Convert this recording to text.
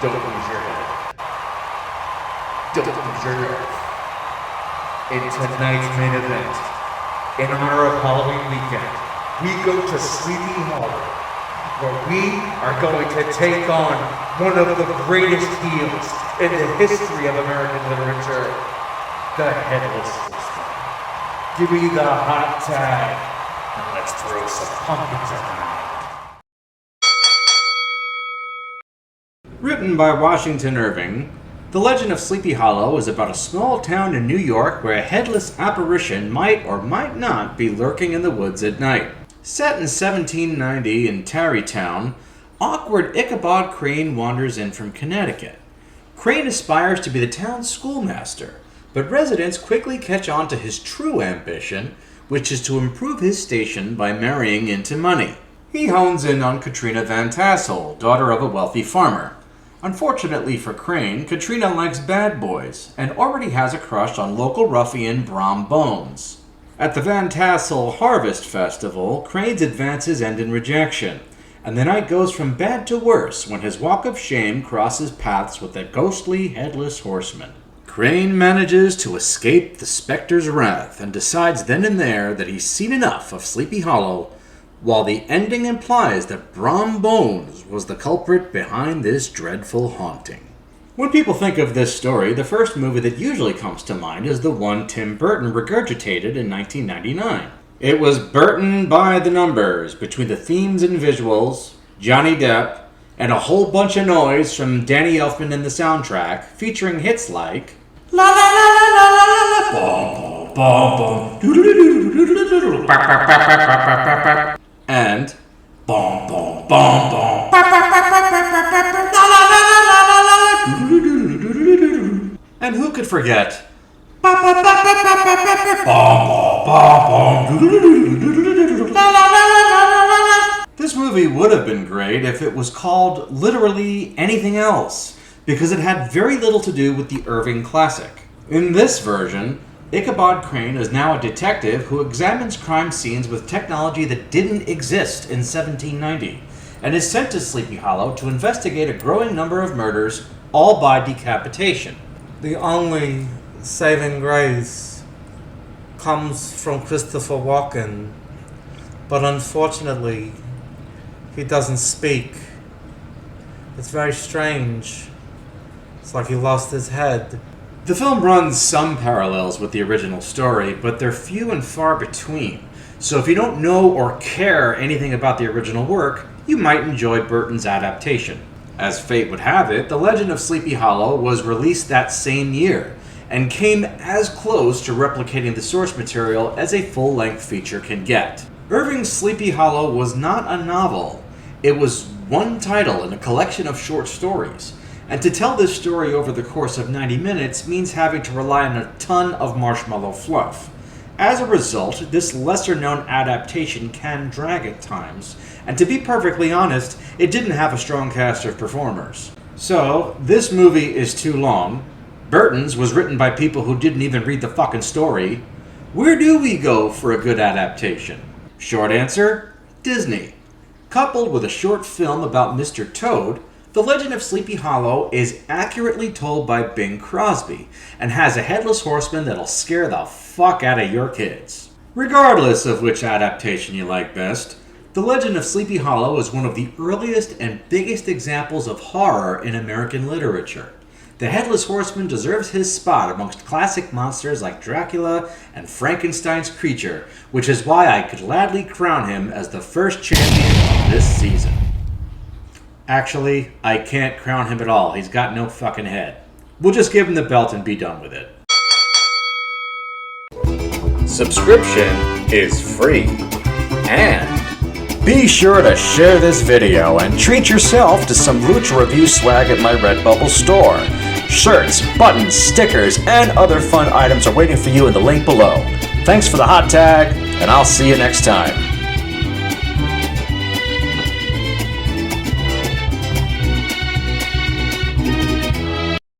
Don't lose your head. Don't lose your nerve. In tonight's main event, in honor of Halloween weekend, we go to Sleepy Hollow, where we are going to take on one of the greatest heels in the history of American literature, the Headless Horseman. Give me the hot tag, and let's throw some pumpkins around. Written by Washington Irving, The Legend of Sleepy Hollow is about a small town in New York where a headless apparition might or might not be lurking in the woods at night. Set in 1790 in Tarrytown, awkward Ichabod Crane wanders in from Connecticut. Crane aspires to be the town's schoolmaster, but residents quickly catch on to his true ambition, which is to improve his station by marrying into money. He hones in on Katrina Van Tassel, daughter of a wealthy farmer. Unfortunately for Crane, Katrina likes bad boys and already has a crush on local ruffian Brom Bones. At the Van Tassel Harvest Festival, Crane's advances end in rejection, and the night goes from bad to worse when his walk of shame crosses paths with a ghostly headless horseman. Crane manages to escape the specter's wrath and decides then and there that he's seen enough of Sleepy Hollow, while the ending implies that Brom Bones was the culprit behind this dreadful haunting. When people think of this story, the first movie that usually comes to mind is the one Tim Burton regurgitated in 1999. It was Burton by the numbers, between the themes and visuals, Johnny Depp, and a whole bunch of noise from Danny Elfman in the soundtrack, featuring hits like La la la la la la la bom bom bom and bom bom bom bom and who could forget This movie would have been great if it was called literally anything else, because it had very little to do with the Irving classic. In this version, Ichabod Crane is now a detective who examines crime scenes with technology that didn't exist in 1790, and is sent to Sleepy Hollow to investigate a growing number of murders, all by decapitation. The only saving grace comes from Christopher Walken, but unfortunately, he doesn't speak. It's very strange. It's like he lost his head. The film runs some parallels with the original story, but they're few and far between. So if you don't know or care anything about the original work, you might enjoy Burton's adaptation. As fate would have it, The Legend of Sleepy Hollow was released that same year, and came as close to replicating the source material as a full-length feature can get. Irving's Sleepy Hollow was not a novel. It was one title in a collection of short stories. And to tell this story over the course of 90 minutes means having to rely on a ton of marshmallow fluff. As a result, this lesser-known adaptation can drag at times, and to be perfectly honest, it didn't have a strong cast of performers. So, this movie is too long. Burton's was written by people who didn't even read the fucking story. Where do we go for a good adaptation? Short answer, Disney. Coupled with a short film about Mr. Toad, The Legend of Sleepy Hollow is accurately told by Bing Crosby, and has a headless horseman that'll scare the fuck out of your kids. Regardless of which adaptation you like best, The Legend of Sleepy Hollow is one of the earliest and biggest examples of horror in American literature. The Headless Horseman deserves his spot amongst classic monsters like Dracula and Frankenstein's creature, which is why I could gladly crown him as the first champion of this season. Actually, I can't crown him at all. He's got no fucking head. We'll just give him the belt and be done with it. Subscription is free. And be sure to share this video and treat yourself to some Lucha Review swag at my Redbubble store. Shirts, buttons, stickers, and other fun items are waiting for you in the link below. Thanks for the hot tag, and I'll see you next time.